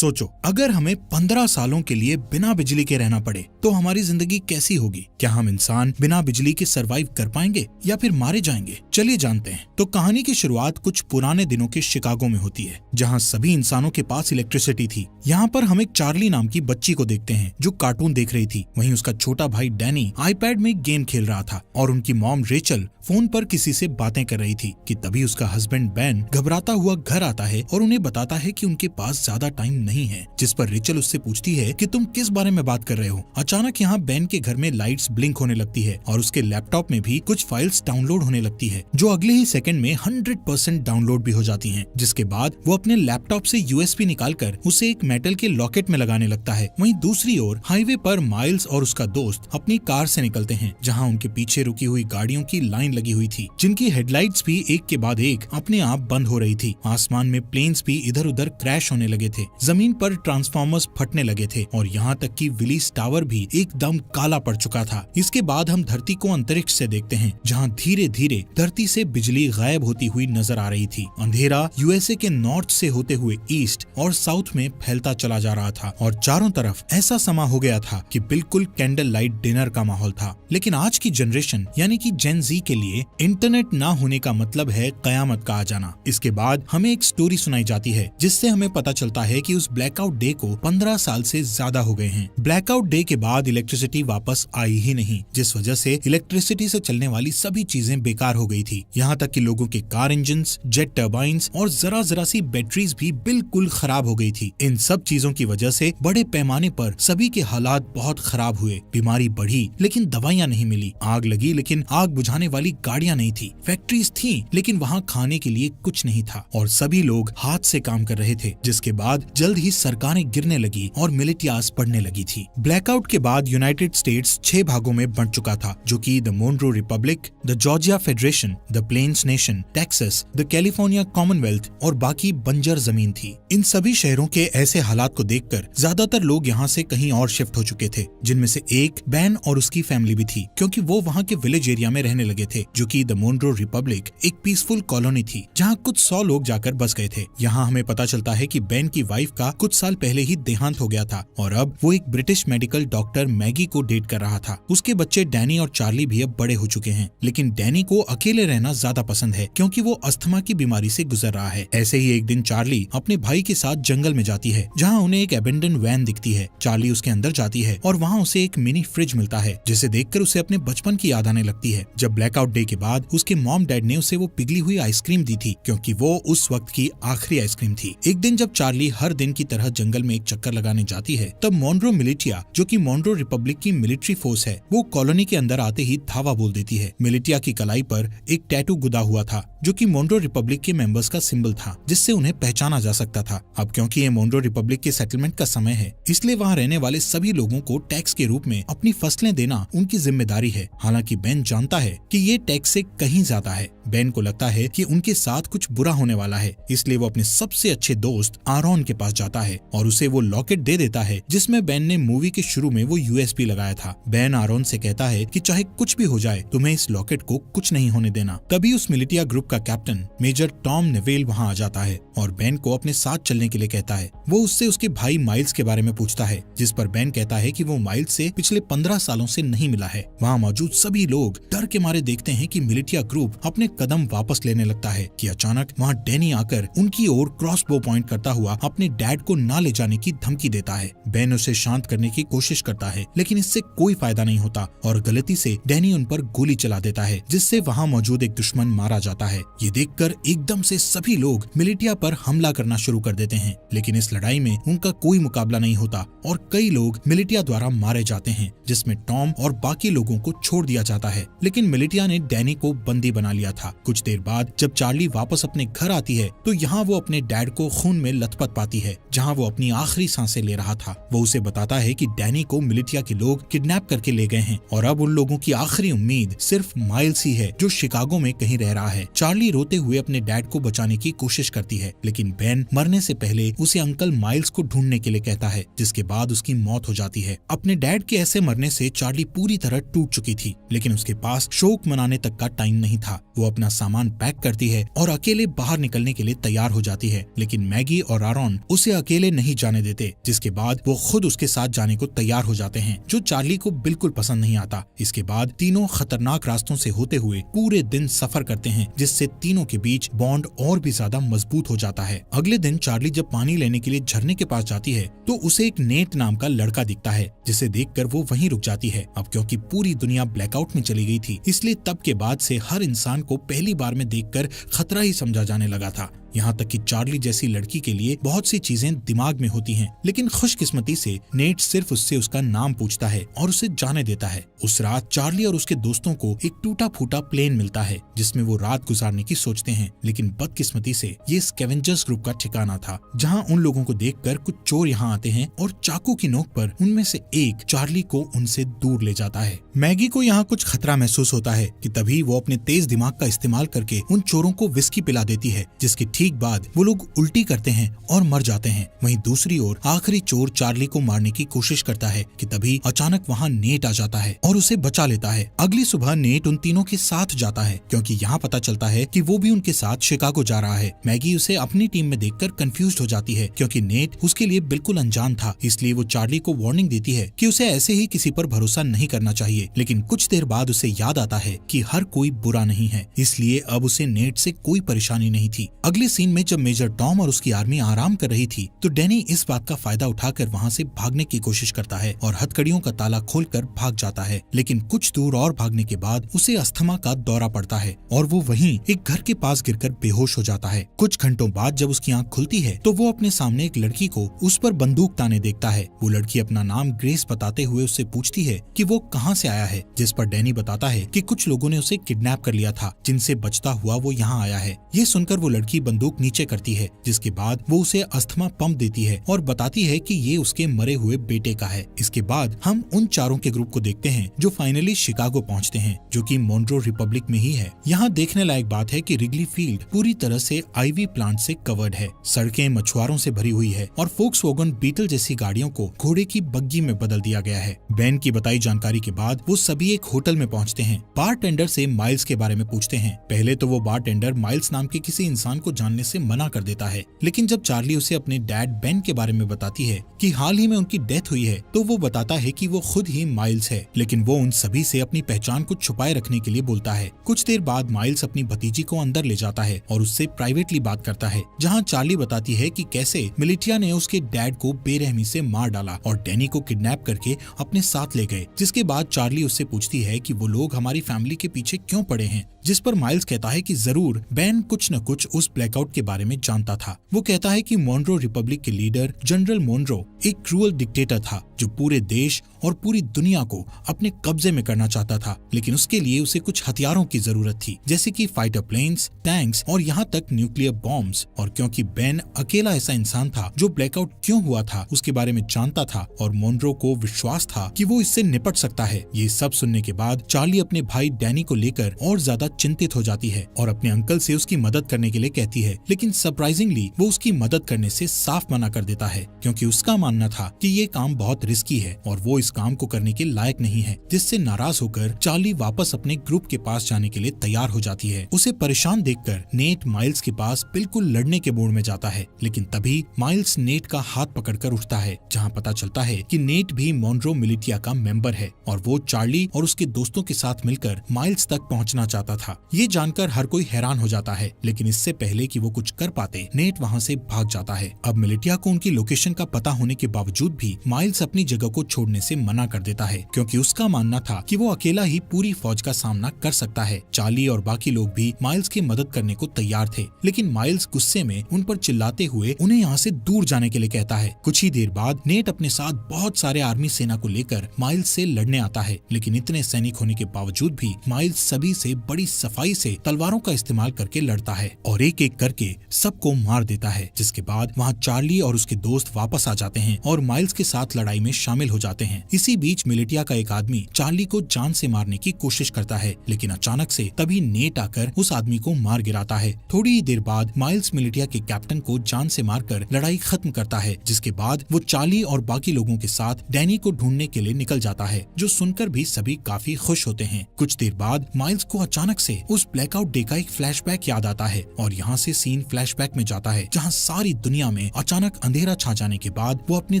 सोचो, अगर हमें 15 सालों के लिए बिना बिजली के रहना पड़े तो हमारी जिंदगी कैसी होगी। क्या हम इंसान बिना बिजली के सरवाइव कर पाएंगे या फिर मारे जाएंगे। चलिए जानते हैं। तो कहानी की शुरुआत कुछ पुराने दिनों के शिकागो में होती है, जहाँ सभी इंसानों के पास इलेक्ट्रिसिटी थी। यहाँ पर हम एक चार्ली नाम की बच्ची को देखते हैं जो कार्टून देख रही थी। वहीं उसका छोटा भाई डैनी आईपैड में गेम खेल रहा था और उनकी मॉम रेचल फोन पर किसी से बातें कर रही थी कि तभी उसका हस्बैंड बेन घबराता हुआ घर आता है और उन्हें बताता है कि उनके पास ज्यादा टाइम नहीं है। जिस पर रेचल उससे पूछती है कि तुम किस बारे में बात कर रहे हो। अचानक यहाँ बेन के घर में लाइट्स ब्लिंक होने लगती है और उसके लैपटॉप में भी कुछ फाइल्स डाउनलोड होने लगती है, जो अगले ही सेकंड में 100% डाउनलोड भी हो जाती हैं। जिसके बाद वो अपने लैपटॉप से यूएसबी निकालकर उसे एक मेटल के लॉकेट में लगाने लगता है। वहीं दूसरी ओर हाईवे पर माइल्स और उसका दोस्त अपनी कार से निकलते हैं, जहाँ उनके पीछे रुकी हुई गाड़ियों की लाइन लगी हुई थी, जिनकी हेडलाइट्स भी एक के बाद एक अपने आप बंद हो रही थी। आसमान में प्लेन्स भी इधर उधर क्रैश होने लगे थे, जमीन पर ट्रांसफार्मर्स फटने लगे थे और यहाँ तक कि विलीस टावर भी एकदम काला पड़ चुका था। इसके बाद हम धरती को अंतरिक्ष से देखते हैं, जहाँ धीरे धीरे धरती से बिजली गायब होती हुई नजर आ रही थी। अंधेरा यूएसए के नॉर्थ से होते हुए ईस्ट और साउथ में फैलता चला जा रहा था और चारों तरफ ऐसा समा हो गया था कि बिल्कुल कैंडल लाइट डिनर का माहौल था। लेकिन आज की जनरेशन यानी कि जेन जी के लिए इंटरनेट ना होने का मतलब है कयामत का आ जाना। इसके बाद हमें एक स्टोरी सुनाई जाती है, जिससे हमें पता चलता है कि उस ब्लैकआउट डे को 15 साल से ज्यादा हो गए हैं। ब्लैकआउट डे के बाद इलेक्ट्रिसिटी वापस आई ही नहीं, जिस वजह से इलेक्ट्रिसिटी से चलने वाली सभी चीजें बेकार हो गई थी। यहाँ तक कि लोगों के कार इंजन, जेट टर्बाइन्स और जरा जरा सी बैटरीज भी बिल्कुल खराब हो गई थी। इन सब चीजों की वजह से बड़े पैमाने पर सभी के हालात बहुत खराब हुए। बीमारी बढ़ी लेकिन दवाइयाँ नहीं मिली, आग लगी लेकिन आग बुझाने वाली गाड़ियाँ नहीं थी, फैक्ट्रीज थी लेकिन वहाँ खाने के लिए कुछ नहीं था और सभी लोग हाथ से काम कर रहे थे। जिसके बाद जल्द ही सरकारें गिरने लगी और मिलिटियाज पड़ने लगी थी। ब्लैकआउट के बाद यूनाइटेड स्टेट्स 6 भागों में बंट चुका था, जो कि the Monroe Republic, the Georgia Federation, the Plains Nation, Texas, the California Commonwealth और बाकी बंजर जमीन थी। इन सभी शहरों के ऐसे हालात को देखकर ज्यादातर लोग यहाँ से कहीं और शिफ्ट हो चुके थे, जिनमें से एक बैन और उसकी फैमिली भी थी, क्योंकि वो वहाँ के विलेज एरिया में रहने लगे थे, जो कि द मोनरो रिपब्लिक एक पीसफुल कॉलोनी थी, जहाँ कुछ 100 लोग जाकर बस गए थे। यहाँ हमें पता चलता है कि बेन की वाइफ का कुछ साल पहले ही देहांत हो गया था और अब वो एक ब्रिटिश मेडिकल डॉक्टर मैगी को डेट कर रहा था। उसके बच्चे डैनी और चार्ली भी अब बड़े हो चुके हैं, लेकिन डैनी को अकेले रहना ज्यादा पसंद है, क्योंकि वो अस्थमा की बीमारी से गुजर रहा है। ऐसे ही एक दिन चार्ली अपने भाई के साथ जंगल में जाती है, जहाँ उन्हें एक एबेंडन वैन दिखती है। चार्ली उसके अंदर जाती है और वहाँ उसे एक मिनी फ्रिज मिलता है, जिसे देखकर उसे अपने बचपन की याद आने लगती है, जब ब्लैकआउट डे के बाद उसके मॉम डैड ने उसे वो पिघली हुई आइसक्रीम दी थी, क्योंकि वो उस वक्त की आखिरी आइसक्रीम थी। एक दिन जब चार्ली हर दिन की तरह जंगल में एक चक्कर लगाने जाती है, तब मोनरो मिलिटिया, जो कि मोनरो रिपब्लिक की मिलिट्री फोर्स है, वो कॉलोनी के अंदर आते ही धावा बोल देती है। मिलिटिया की कलाई पर एक टैटू गुदा हुआ था, जो कि मोनरो रिपब्लिक के मेंबर्स का सिंबल था, जिससे उन्हें पहचाना जा सकता था। अब क्योंकि ये मोनरो रिपब्लिक के सेटलमेंट का समय है, इसलिए वहाँ रहने वाले सभी लोगों को टैक्स के रूप में अपनी फसलें देना उनकी जिम्मेदारी है। हालांकि बेन जानता है कि ये टैक्स से कहीं ज्यादा है। बेन को लगता है कि उनके साथ कुछ बुरा होने वाला है, इसलिए वो अपने सबसे अच्छे दोस्त आरोन के पास जाता है और उसे वो लॉकेट दे देता है, जिसमें बेन ने मूवी के शुरू में वो यूएसबी लगाया था। बेन आरोन से कहता है कि चाहे कुछ भी हो जाए, तुम्हें इस लॉकेट को कुछ नहीं होने देना। तभी उस मिलिटिया ग्रुप का कैप्टन मेजर टॉम नेवेल वहाँ आ जाता है और बेन को अपने साथ चलने के लिए कहता है। वो उससे उसके भाई माइल्स के बारे में पूछता है, जिस पर बेन कहता है कि वो माइल्स से पिछले 15 सालों से नहीं मिला है। वहाँ मौजूद सभी लोग डर के मारे देखते हैं कि मिलिटिया ग्रुप अपने कदम वापस लेने लगता है कि अचानक वहाँ डैनी आकर उनकी ओर क्रॉसबो पॉइंट करता हुआ अपने डैड को ना ले जाने की धमकी देता है। बेन उसे शांत करने की कोशिश करता है, लेकिन इससे कोई फायदा नहीं होता और गलती से डैनी उन पर गोली चला देता है, जिससे वहाँ मौजूद एक दुश्मन मारा जाता है। ये देखकर एकदम से सभी लोग मिलिटिया पर हमला करना शुरू कर देते हैं, लेकिन इस लड़ाई में उनका कोई मुकाबला नहीं होता और कई लोग मिलिटिया द्वारा मारे जाते हैं, जिसमें टॉम और बाकी लोगों को छोड़ दिया जाता है। लेकिन मिलिटिया ने डैनी को बंदी बना लिया था। कुछ देर बाद जब चार्ली वापस अपने घर आती है, तो यहाँ वो अपने डैड को खून में लथपथ पाती है, जहाँ वो अपनी आखिरी सांसें ले रहा था। वो उसे बताता है कि डैनी को मिलिटिया के लोग किडनैप करके ले गए हैं और अब उन लोगों की आखिरी उम्मीद सिर्फ माइल्स ही है, जो शिकागो में कहीं रह रहा है। चार्ली रोते हुए अपने डैड को बचाने की कोशिश करती है, लेकिन बेन मरने से पहले उसे अंकल माइल्स को ढूंढने के लिए कहता है, जिसके बाद उसकी मौत हो जाती है। अपने डैड के ऐसे मरने से चार्ली पूरी तरह टूट चुकी थी, लेकिन उसके पास शोक मनाने तक का टाइम नहीं था। वो अपना सामान पैक करती है और अकेले बाहर निकलने के लिए तैयार हो जाती है, लेकिन मैगी और आरोन उसे अकेले नहीं जाने देते, जिसके बाद वो खुद उसके साथ जाने को तैयार हो जाते हैं, जो चार्ली को बिल्कुल पसंद नहीं आता। इसके बाद तीनों खतरनाक रास्तों से होते हुए पूरे दिन सफर करते हैं, जिससे तीनों के बीच बॉन्ड और भी ज्यादा मजबूत हो जाता है। अगले दिन चार्ली जब पानी लेने के लिए झरने के पास जाती है तो उसे एक नेट नाम का लड़का दिखता है, जिसे देखकर वो वहीं रुक जाती है। अब क्योंकि पूरी दुनिया ब्लैकआउट में चली गई थी, इसलिए तब के बाद से हर इंसान को पहली बार में देखकर खतरा ही समझा जाने लगा था। यहाँ तक कि चार्ली जैसी लड़की के लिए बहुत सी चीजें दिमाग में होती हैं, लेकिन खुशकिस्मती से नेट सिर्फ उससे उसका नाम पूछता है और उसे जाने देता है। उस रात चार्ली और उसके दोस्तों को एक टूटा फूटा प्लेन मिलता है, जिसमें वो रात गुजारने की सोचते हैं, लेकिन बदकिस्मती से ये स्कैवेंजर्स ग्रुप का ठिकाना था, जहाँ उन लोगों को देखकर कुछ चोर यहाँ आते हैं और चाकू की नोक पर उनमें से एक चार्ली को उनसे दूर ले जाता है। मैगी को यहाँ कुछ खतरा महसूस होता है कि तभी वो अपने तेज दिमाग का इस्तेमाल करके उन चोरों को विस्की पिला देती है, जिसकी ठीक बाद वो लोग उल्टी करते हैं और मर जाते हैं। वहीं दूसरी ओर आखिरी चोर चार्ली को मारने की कोशिश करता है कि तभी अचानक वहाँ नेट आ जाता है और उसे बचा लेता है। अगली सुबह नेट उन तीनों के साथ जाता है, क्योंकि यहाँ पता चलता है कि वो भी उनके साथ शिकागो जा रहा है। मैगी उसे अपनी टीम में देखकर कंफ्यूज हो जाती है, क्योंकि नेट उसके लिए बिल्कुल अनजान था। इसलिए वो चार्ली को वार्निंग देती है कि उसे ऐसे ही किसी पर भरोसा नहीं करना चाहिए, लेकिन कुछ देर बाद उसे याद आता है कि हर कोई बुरा नहीं है, इसलिए अब उसे नेट से कोई परेशानी नहीं थी। अगले सीन में जब मेजर टॉम और उसकी आर्मी आराम कर रही थी तो डैनी इस बात का फायदा उठाकर वहाँ से भागने की कोशिश करता है और हथकड़ियों का ताला खोलकर भाग जाता है, लेकिन कुछ दूर और भागने के बाद उसे अस्थमा का दौरा पड़ता है और वो वहीं एक घर के पास गिरकर बेहोश हो जाता है। कुछ घंटों बाद जब उसकी आंख खुलती है तो वो अपने सामने एक लड़की को उस पर बंदूक ताने देखता है। वो लड़की अपना नाम ग्रेस बताते हुए उससे पूछती है कि वो कहाँ से आया है, जिस पर डैनी बताता है कि कुछ लोगों ने उसे किडनैप कर लिया था, जिनसे बचता हुआ वो यहाँ आया है। ये सुनकर वो लड़की बंदूक नीचे करती है, जिसके बाद वो उसे अस्थमा पंप देती है और बताती है कि ये उसके मरे हुए बेटे का है। इसके बाद हम उन चारों के ग्रुप को देखते हैं जो फाइनली शिकागो पहुंचते हैं, जो कि मोनरो रिपब्लिक में ही है। यहाँ देखने लायक बात है कि रिगली फील्ड पूरी तरह से आईवी प्लांट से कवर्ड है, सड़कें मछुआरों से भरी हुई है और फोक्सवैगन बीटल जैसी गाड़ियों को घोड़े की बग्गी में बदल दिया गया है। बेन की बताई जानकारी के बाद वो सभी एक होटल में पहुंचते हैं। बारटेंडर से माइल्स के बारे में पूछते हैं। पहले तो वो बारटेंडर माइल्स नाम के किसी इंसान को जानने से मना कर देता है, लेकिन जब चार्ली उसे अपने डैड बेन के बारे में बताती है कि हाल ही में उनकी डेथ हुई है, तो वो बताता है कि वो खुद ही माइल्स है, लेकिन वो उन सभी से अपनी पहचान को छुपाए रखने के लिए बोलता है। कुछ देर बाद माइल्स अपनी भतीजी को अंदर ले जाता है और उससे प्राइवेटली बात करता है, जहाँ चार्ली बताती है कि कैसे मिलिटिया ने उसके डैड को बेरहमी से मार डाला और डैनी को किडनैप करके अपने साथ ले गए। जिसके बाद चार्ली उससे पूछती है कि वो लोग हमारी फैमिली के पीछे क्यों पड़े हैं, जिस पर माइल्स कहता है कि जरूर बेन कुछ न कुछ उस ब्लैकआउट के बारे में जानता था। वो कहता है कि मोनरो रिपब्लिक के लीडर जनरल मोनरो एक क्रूअल डिक्टेटर था, जो पूरे देश और पूरी दुनिया को अपने कब्जे में करना चाहता था, लेकिन उसके लिए उसे कुछ हथियारों की जरूरत थी, जैसे कि फाइटर प्लेन्स, टैंक्स और यहाँ तक न्यूक्लियर बॉम्ब्स। और क्योंकि बेन अकेला ऐसा इंसान था जो ब्लैकआउट क्यों हुआ था उसके बारे में जानता था और मोनरो को विश्वास था कि वो इससे निपट सकता है। ये सब सुनने के बाद चार्ली अपने भाई डैनी को लेकर और ज्यादा चिंतित हो जाती है और अपने अंकल से उसकी मदद करने के लिए कहती है, लेकिन सरप्राइजिंगली वो उसकी मदद करने से साफ मना कर देता है, क्योंकि उसका मानना था कि ये काम बहुत रिस्की है और वो इस काम को करने के लायक नहीं है। जिससे नाराज होकर चार्ली वापस अपने ग्रुप के पास जाने के लिए तैयार हो जाती है। उसे परेशान देखकर नेट माइल्स के पास बिल्कुल लड़ने के मूड में जाता है, लेकिन तभी माइल्स नेट का हाथ पकड़कर उठता है, जहाँ पता चलता है कि नेट भी मोनरो मिलिटिया का मेंबर है और वो चार्ली और उसके दोस्तों के साथ मिलकर माइल्स तक पहुँचना चाहता था। ये जानकर हर कोई हैरान हो जाता है, लेकिन इससे पहले कि वो कुछ कर पाते नेट वहाँ से भाग जाता है। अब मिलिटिया को उनकी लोकेशन का पता होने के बावजूद भी माइल्स अपनी जगह को छोड़ने से मना कर देता है, क्योंकि उसका मानना था कि वो अकेला ही पूरी फौज का सामना कर सकता है। चार्ली और बाकी लोग भी माइल्स की मदद करने को तैयार थे, लेकिन माइल्स गुस्से में उन पर चिल्लाते हुए उन्हें यहाँ से दूर जाने के लिए कहता है। कुछ ही देर बाद नेट अपने साथ बहुत सारे आर्मी सेना को लेकर माइल्स से लड़ने आता है, लेकिन इतने सैनिक होने के बावजूद भी माइल्स सभी से बड़ी सफाई से तलवारों का इस्तेमाल करके लड़ता है और एक एक करके सबको मार देता है। जिसके बाद वहाँ चार्ली और उसके दोस्त वापस आ जाते हैं हैं और माइल्स के साथ लड़ाई में शामिल हो जाते हैं। इसी बीच मिलिटिया का एक आदमी चार्ली को जान से मारने की कोशिश करता है, लेकिन अचानक से तभी नेट आकर उस आदमी को मार गिराता है। थोड़ी ही देर बाद माइल्स मिलिटिया के कैप्टन को जान से मारकर लड़ाई खत्म करता है, जिसके बाद वो चार्ली और बाकी लोगों के साथ डैनी को ढूंढने के लिए निकल जाता है, जो सुनकर भी सभी काफी खुश होते हैं। कुछ देर बाद माइल्स को अचानक से उस ब्लैकआउट डे का एक फ्लैशबैक याद आता है और यहाँ से सीन फ्लैशबैक में जाता है, जहाँ सारी दुनिया में अचानक अंधेरा छा जाने के बाद वो अपने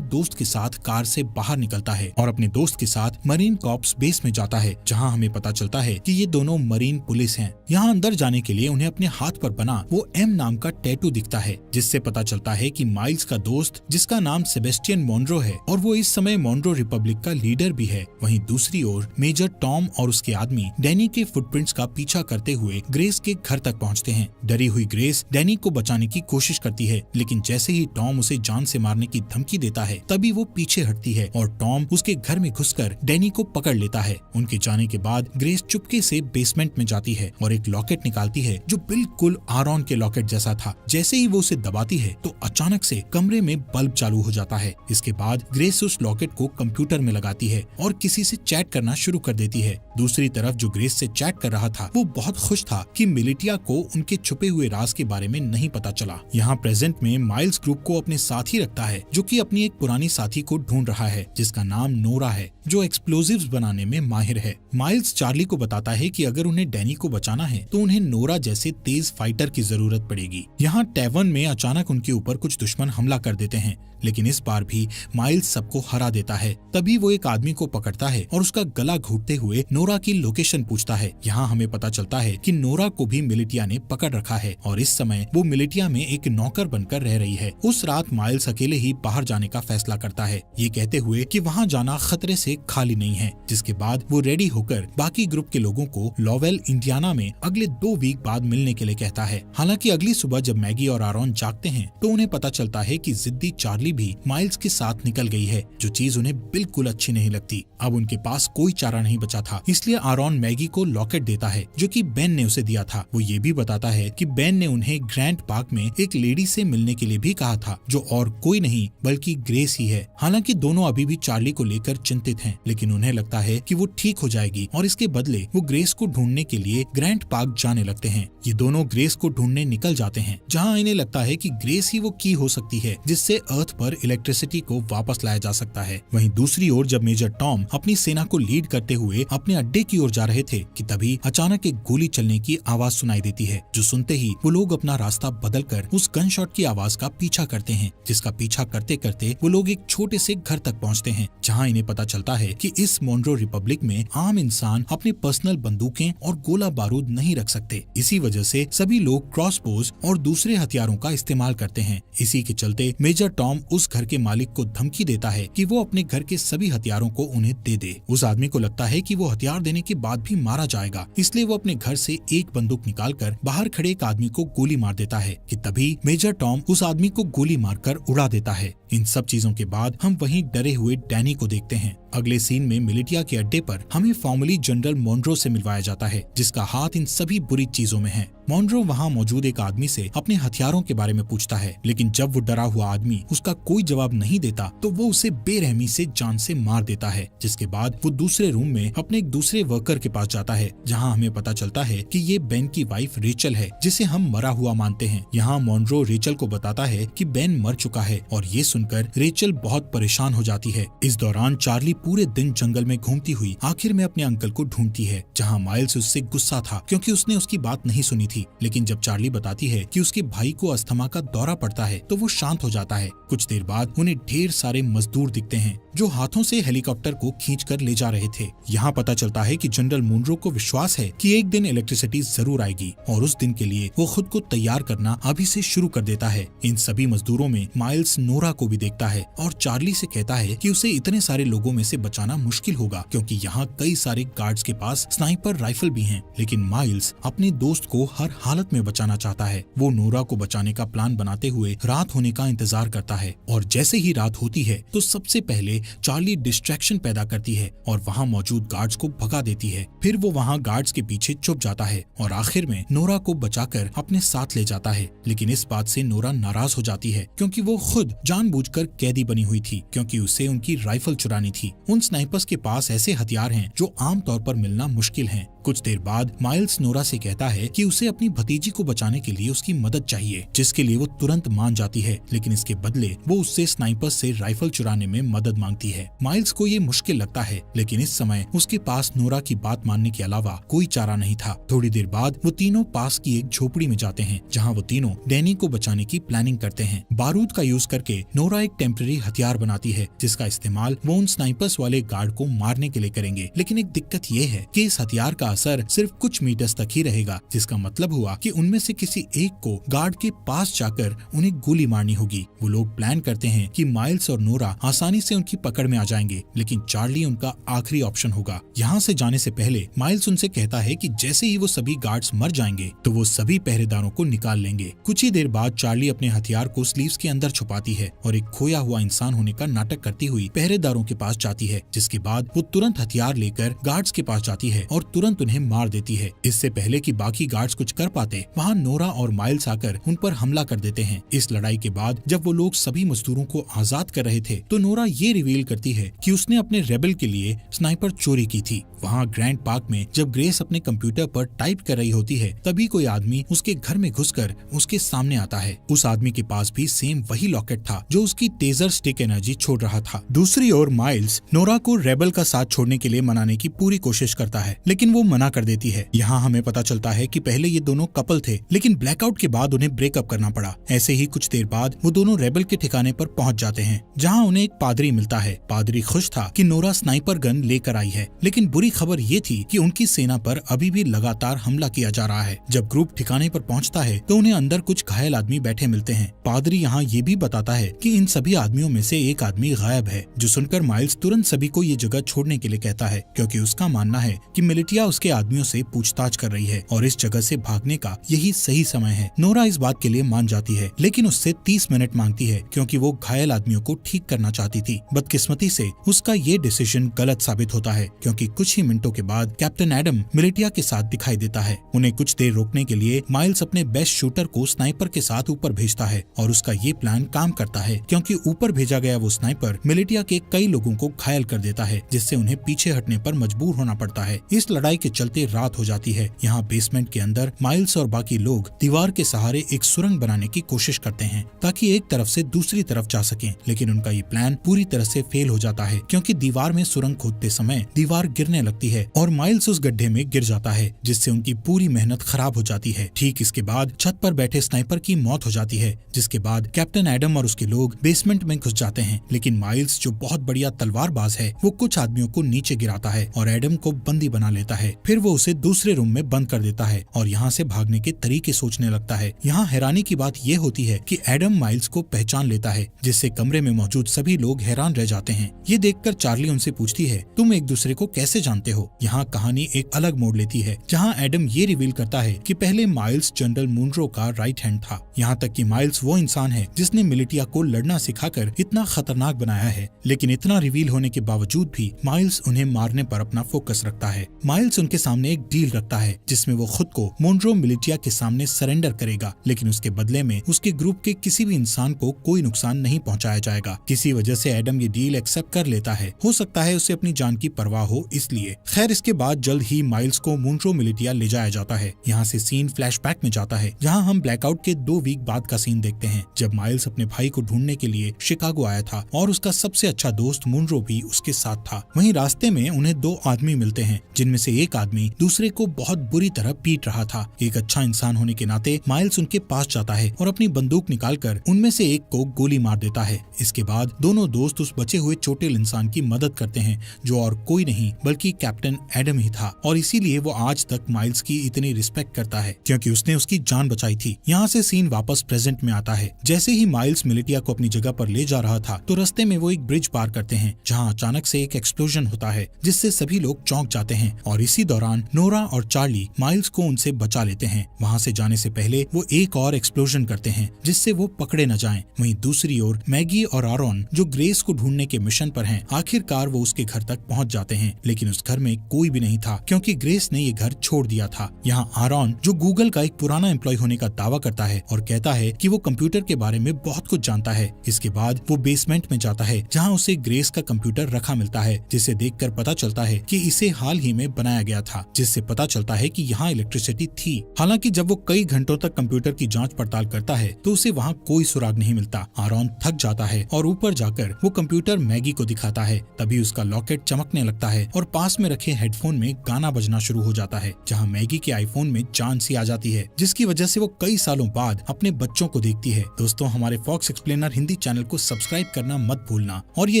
दोस्त के साथ कार से बाहर निकलता है और अपने दोस्त के साथ मरीन कॉर्प्स बेस में जाता है, जहाँ हमें पता चलता है कि ये दोनों मरीन पुलिस हैं। यहाँ अंदर जाने के लिए उन्हें अपने हाथ पर बना वो एम नाम का टैटू दिखता है, जिससे पता चलता है कि माइल्स का दोस्त, जिसका नाम सेबेस्टियन मॉनरो है और वो इस समय मॉनरो रिपब्लिक का लीडर भी है। वहीं दूसरी ओर मेजर टॉम और उसके आदमी डैनी के फुटप्रिंट्स का पीछा करते हुए ग्रेस के घर तक पहुँचते हैं। डरी हुई ग्रेस डैनी को बचाने की कोशिश करती है, लेकिन जैसे ही टॉम उसे जान से मारने की धमकी देता है तभी वो पीछे हटती है और टॉम उसके घर में घुसकर डैनी को पकड़ लेता है। उनके जाने के बाद ग्रेस चुपके से बेसमेंट में जाती है और एक लॉकेट निकालती है जो बिल्कुल आरॉन के लॉकेट जैसा था। जैसे ही वो उसे दबाती है तो अचानक से कमरे में बल्ब चालू हो जाता है। इसके बाद ग्रेस उस लॉकेट को कंप्यूटर में लगाती है और किसी से चैट करना शुरू कर देती है। दूसरी तरफ जो ग्रेस से चैट कर रहा था वो बहुत खुश था कि मिलिटिया को उनके छुपे हुए राज के बारे में नहीं पता चला। यहाँ प्रेजेंट में माइल्स ग्रुप को अपने साथ ही रखता है, जो कि अपनी एक पुरानी साथी को ढूंढ रहा है जिसका नाम नोरा है, जो एक्सप्लोजिव्स बनाने में माहिर है। माइल्स चार्ली को बताता है कि अगर उन्हें डैनी को बचाना है तो उन्हें नोरा जैसे तेज फाइटर की जरूरत पड़ेगी। यहाँ टैवर्न में अचानक उनके ऊपर कुछ दुश्मन हमला कर देते हैं, लेकिन इस बार भी माइल्स सबको हरा देता है। तभी वो एक आदमी को पकड़ता है और उसका गला घोटते हुए नोरा की लोकेशन पूछता है। यहाँ हमें पता चलता है कि नोरा को भी मिलिटिया ने पकड़ रखा है और इस समय वो मिलिटिया में एक नौकर बनकर रह रही है। उस रात माइल्स अकेले ही बाहर जाने का फैसला करता है, ये कहते हुए कि वहाँ जाना खतरे से खाली नहीं है। जिसके बाद वो रेडी होकर बाकी ग्रुप के लोगों को लॉवेल इंडियाना में अगले 2 वीक बाद मिलने के लिए कहता है। हालांकि अगली सुबह जब मैगी और आरॉन जागते हैं तो उन्हें पता चलता है कि जिद्दी चार्ली भी माइल्स के साथ निकल गई है, जो चीज उन्हें बिल्कुल अच्छी नहीं लगती। अब उनके पास कोई चारा नहीं बचा था, इसलिए आरॉन मैगी को लॉकेट देता है जो कि बेन ने उसे दिया था। वो ये भी बताता है कि बेन ने उन्हें ग्रैंड पार्क में एक लेडी से मिलने के लिए भी कहा था, जो और कोई नहीं बल्कि ग्रेस ही है। हालांकि दोनों अभी भी चार्ली को लेकर चिंतित हैं, लेकिन उन्हें लगता है कि वो ठीक हो जाएगी और इसके बदले वो ग्रेस को ढूंढने के लिए ग्रैंड पार्क जाने लगते हैं। ये दोनों ग्रेस को ढूंढने निकल जाते हैं, जहाँ इन्हें लगता है कि ग्रेस ही वो की हो सकती है जिससे अर्थ पर इलेक्ट्रिसिटी को वापस लाया जा सकता है। वहीं दूसरी ओर जब मेजर टॉम अपनी सेना को लीड करते हुए अपने अड्डे की ओर जा रहे थे कि तभी अचानक एक गोली चलने की आवाज सुनाई देती है, जो सुनते ही वो लोग अपना रास्ता बदलकर उस गन शॉट की आवाज का पीछा करते हैं, जिसका पीछा करते करते वो लोग एक छोटे से घर तक पहुंचते हैं, जहां इन्हें पता चलता है कि इस मॉनरो रिपब्लिक में आम इंसान अपने पर्सनल बंदूकें और गोला बारूद नहीं रख सकते। इसी वजह से सभी लोग क्रॉसबोज और दूसरे हथियारों का इस्तेमाल करते हैं। इसी के चलते मेजर टॉम उस घर के मालिक को धमकी देता है कि वो अपने घर के सभी हथियारों को उन्हें दे दे। उस आदमी को लगता है कि वो हथियार देने के बाद भी मारा जाएगा, इसलिए वो अपने घर से एक बंदूक निकालकर बाहर खड़े एक आदमी को गोली मार देता है कि तभी मेजर टॉम उस आदमी को गोली मारकर उड़ा देता है। इन सब चीजों के बाद हम वहीं डरे हुए डैनी को देखते हैं। अगले सीन में मिलिटिया के अड्डे पर हमें फॉर्मली जनरल मॉनरो से मिलवाया जाता है, जिसका हाथ इन सभी बुरी चीजों में है। मॉनरो वहाँ मौजूद एक आदमी से अपने हथियारों के बारे में पूछता है, लेकिन जब वो डरा हुआ आदमी उसका कोई जवाब नहीं देता तो वो उसे बेरहमी से जान से मार देता है। जिसके बाद वो दूसरे रूम में अपने एक दूसरे वर्कर के पास जाता है, जहाँ हमें पता चलता है कि ये बेन की वाइफ रेचल है, जिसे हम मरा हुआ मानते हैं। यहाँ मॉनरो रेचल को बताता है कि बेन मर चुका है और ये सुनकर रेचल बहुत परेशान हो जाती है। इस दौरान चार्ली पूरे दिन जंगल में घूमती हुई आखिर में अपने अंकल को ढूंढती है, जहाँ माइल्स उससे गुस्सा था क्योंकि उसने उसकी बात नहीं सुनी थी। लेकिन जब चार्ली बताती है कि उसके भाई को अस्थमा का दौरा पड़ता है तो वो शांत हो जाता है। कुछ देर बाद उन्हें ढेर सारे मजदूर दिखते हैं जो हाथों से हेलीकॉप्टर को खींचकर ले जा रहे थे। यहाँ पता चलता है कि जनरल मॉनरो को विश्वास है कि एक दिन इलेक्ट्रिसिटी जरूर आएगी और उस दिन के लिए वो खुद को तैयार करना अभी से शुरू कर देता है। इन सभी मजदूरों में माइल्स नोरा को भी देखता है और चार्ली से कहता है कि उसे इतने सारे लोगों में से बचाना मुश्किल होगा क्योंकि यहाँ कई सारे गार्ड्स के पास स्नाइपर राइफल भी हैं। लेकिन माइल्स अपने दोस्त को हर हालत में बचाना चाहता है। वो नोरा को बचाने का प्लान बनाते हुए रात होने का इंतजार करता है और जैसे ही रात होती है तो सबसे पहले चार्ली डिस्ट्रैक्शन पैदा करती है और वहाँ मौजूद गार्ड्स को भगा देती है। फिर वो वहाँ गार्ड्स के पीछे छुप जाता है और आखिर में नोरा को बचाकर अपने साथ ले जाता है। लेकिन इस बात से नोरा नाराज हो जाती है क्योंकि वो खुद जानबूझकर कैदी बनी हुई थी क्योंकि उसे उनकी राइफल चुरानी थी। उन स्नाइपर्स के पास ऐसे हथियार हैं जो आम तौर पर मिलना मुश्किल हैं। कुछ देर बाद माइल्स नोरा से कहता है कि उसे अपनी भतीजी को बचाने के लिए उसकी मदद चाहिए, जिसके लिए वो तुरंत मान जाती है। लेकिन इसके बदले वो उससे स्नाइपर्स से राइफल चुराने में मदद मांगती है। माइल्स को ये मुश्किल लगता है लेकिन इस समय उसके पास नोरा की बात मानने के अलावा कोई चारा नहीं था। थोड़ी देर बाद वो तीनों पास की एक झोपड़ी में जाते हैं जहाँ वो तीनों डैनी को बचाने की प्लानिंग करते हैं। बारूद का यूज करके नोरा एक टेम्पररी हथियार बनाती है जिसका इस्तेमाल वो उन स्नाइपर्स वाले गार्ड को मारने के लिए करेंगे। लेकिन एक दिक्कत ये है कि इस हथियार का असर सिर्फ कुछ मीटर्स तक ही रहेगा, जिसका मतलब हुआ कि उनमें से किसी एक को गार्ड के पास जाकर उन्हें गोली मारनी होगी। वो लोग प्लान करते हैं कि माइल्स और नोरा आसानी से उनकी पकड़ में आ जाएंगे, लेकिन चार्ली उनका आखिरी ऑप्शन होगा। यहाँ से जाने से पहले माइल्स उनसे कहता है कि जैसे ही वो सभी गार्ड्स मर जाएंगे तो वो सभी पहरेदारों को निकाल लेंगे। कुछ ही देर बाद चार्ली अपने हथियार को स्लीव्स के अंदर छुपाती है और एक खोया हुआ इंसान होने का नाटक करती हुई पहरेदारों के पास जाती है, जिसके बाद वो तुरंत हथियार लेकर गार्ड्स के पास जाती है और तुरंत उन्हें मार देती है। इससे पहले कि बाकी गार्ड्स कुछ कर पाते, वहाँ नोरा और माइल्स आकर उन पर हमला कर देते हैं। इस लड़ाई के बाद जब वो लोग सभी मजदूरों को आजाद कर रहे थे तो नोरा ये रिवील करती है कि उसने अपने रेबल के लिए स्नाइपर चोरी की थी। वहाँ ग्रैंड पार्क में जब ग्रेस अपने कंप्यूटर पर टाइप कर रही होती है तभी कोई आदमी उसके घर में घुसकर उसके सामने आता है। उस आदमी के पास भी सेम वही लॉकेट था जो उसकी टेजर स्टिक एनर्जी छोड़ रहा था। दूसरी ओर माइल्स नोरा को रेबल का साथ छोड़ने के लिए मनाने की पूरी कोशिश करता है लेकिन वो मना कर देती है। यहाँ हमें पता चलता है कि पहले ये दोनों कपल थे लेकिन ब्लैकआउट के बाद उन्हें ब्रेकअप करना पड़ा। ऐसे ही कुछ देर बाद वो दोनों रेबल के ठिकाने पर पहुँच जाते हैं जहाँ उन्हें एक पादरी मिलता है। पादरी खुश था कि नोरा स्नाइपर गन लेकर आई है, लेकिन बुरी खबर ये थी कि उनकी सेना पर अभी भी लगातार हमला किया जा रहा है। जब ग्रुप ठिकाने पर पहुंचता है तो उन्हें अंदर कुछ घायल आदमी बैठे मिलते हैं। पादरी यहाँ ये भी बताता है कि इन सभी आदमियों में से एक आदमी गायब है, जो सुनकर माइल्स तुरंत सभी को ये जगह छोड़ने के लिए कहता है क्योंकि उसका मानना है कि मिलिटिया उसके आदमियों से पूछताछ कर रही है और इस जगह से भागने का यही सही समय है। नोरा इस बात के लिए मान जाती है लेकिन उससे 30 मिनट मांगती है क्योंकि वो घायल आदमियों को ठीक करना चाहती थी। बदकिस्मती से उसका ये डिसीजन गलत साबित होता है क्योंकि कुछ ही मिनटों के बाद कैप्टन एडम मिलिटिया के साथ दिखाई देता है। उन्हें कुछ देर रोकने के लिए माइल्स अपने बेस्ट शूटर को स्नाइपर के साथ ऊपर भेजता है और उसका ये प्लान काम करता है क्योंकि ऊपर भेजा गया वो स्नाइपर मिलिटिया के कई लोगों को घायल कर देता है, जिससे उन्हें पीछे हटने पर मजबूर होना पड़ता है। इस लड़ाई के चलते रात हो जाती है। यहाँ बेसमेंट के अंदर माइल्स और बाकी लोग दीवार के सहारे एक सुरंग बनाने की कोशिश करते हैं ताकि एक तरफ से दूसरी तरफ जा सकें, लेकिन उनका ये प्लान पूरी तरह से फेल हो जाता है क्योंकि दीवार में सुरंग खोदते समय दीवार गिरने लगती है और माइल्स उस गड्ढे में गिर जाता है, जिससे उनकी पूरी मेहनत खराब हो जाती है। ठीक इसके बाद छत पर बैठे स्नाइपर की मौत हो जाती है, जिसके बाद कैप्टन एडम और उसके लोग बेसमेंट में घुस जाते हैं। लेकिन माइल्स जो बहुत बढ़िया तलवारबाज है वो कुछ आदमियों को नीचे गिराता है और एडम को बंदी बना लेता है। फिर वो उसे दूसरे रूम में बंद कर देता है और यहाँ से भागने के तरीके सोचने लगता है। यहाँ हैरानी की बात ये होती है कि एडम माइल्स को पहचान लेता है, जिससे कमरे में मौजूद सभी लोग हैरान रह जाते हैं। ये देखकर चार्ली उनसे पूछती है, तुम एक दूसरे को कैसे जानते हो? यहाँ कहानी एक अलग मोड़ लेती है जहाँ एडम ये रिवील करता है कि पहले माइल्स जनरल मुनरो का राइट हैंड था। यहाँ तक कि माइल्स वो इंसान है जिसने मिलिटिया को लड़ना सिखाकर इतना खतरनाक बनाया है। लेकिन इतना रिवील होने के बावजूद भी माइल्स उन्हें मारने पर अपना फोकस रखता है। माइल्स उनके सामने एक डील रखता है जिसमें वो खुद को मुनरो मिलिटिया के सामने सरेंडर करेगा, लेकिन उसके बदले में उसके ग्रुप के किसी भी इंसान को कोई नुकसान नहीं पहुंचाया जाएगा। किसी वजह से एडम ये डील एक्सेप्ट कर लेता है। हो सकता है उसे अपनी जान की परवाह हो इसलिए। खैर, इसके बाद जल्द ही माइल्स को मुनरो मिलिटिया ले जाया जाता है। यहाँ से सीन फ्लैशबैक में जाता है जहाँ हम ब्लैकआउट के 2 वीक बाद का सीन देखते हैं जब माइल्स अपने भाई को ढूंढने के लिए शिकागो आया था और उसका सबसे अच्छा दोस्त मुनरो भी उसके साथ था। वहीं रास्ते में उन्हें 2 आदमी मिलते हैं जिनमें से एक एक आदमी दूसरे को बहुत बुरी तरह पीट रहा था। एक अच्छा इंसान होने के नाते माइल्स उनके पास जाता है और अपनी बंदूक निकालकर उनमें से एक को गोली मार देता है। इसके बाद दोनों दोस्त उस बचे हुए चोटिल इंसान की मदद करते हैं, जो और कोई नहीं बल्कि कैप्टन एडम ही था, और इसीलिए वो आज तक माइल्स की इतनी रिस्पेक्ट करता है क्योंकि उसने उसकी जान बचाई थी। यहाँ से सीन वापस प्रेजेंट में आता है। जैसे ही माइल्स मिलिटिया को अपनी जगह पर ले जा रहा था तो रास्ते में वो एक ब्रिज पार करते हैं, जहाँ अचानक से एक एक्सप्लोजन होता है जिससे सभी लोग चौंक जाते हैं, और इसी दौरान नोरा और चार्ली माइल्स को उनसे बचा लेते हैं। वहाँ से जाने से पहले वो एक और एक्सप्लोजन करते हैं जिससे वो पकड़े न जाएं। वहीं दूसरी ओर मैगी और आरॉन जो ग्रेस को ढूंढने के मिशन पर हैं, आखिरकार वो उसके घर तक पहुँच जाते हैं, लेकिन उस घर में कोई भी नहीं था क्योंकि ग्रेस ने ये घर छोड़ दिया था। यहाँ आरॉन जो गूगल का एक पुराना एम्प्लॉय होने का दावा करता है और कहता है कि वो कंप्यूटर के बारे में बहुत कुछ जानता है। इसके बाद वो बेसमेंट में जाता है जहाँ उसे ग्रेस का कंप्यूटर रखा मिलता है, जिसे देखकर पता चलता है कि इसे हाल ही में बनाया गया था, जिससे पता चलता है कि यहाँ इलेक्ट्रिसिटी थी। हालांकि जब वो कई घंटों तक कंप्यूटर की जांच पड़ताल करता है तो उसे वहाँ कोई सुराग नहीं मिलता। आरॉन थक जाता है और ऊपर जाकर वो कंप्यूटर मैगी को दिखाता है। तभी उसका लॉकेट चमकने लगता है और पास में रखे हेडफोन में गाना बजना शुरू हो जाता है, जहाँ मैगी के आईफोन में जान सी आ जाती है, जिसकी वजह से वो कई सालों बाद अपने बच्चों को देखती है। दोस्तों, हमारे फॉक्स एक्सप्लेनर हिंदी चैनल को सब्सक्राइब करना मत भूलना। और ये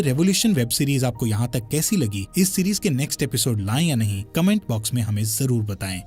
रेवोल्यूशन वेब सीरीज आपको यहाँ तक कैसी लगी, इस सीरीज के नेक्स्ट एपिसोड लाएं या नहीं, कमेंट बॉक्स में हमें जरूर बताएं।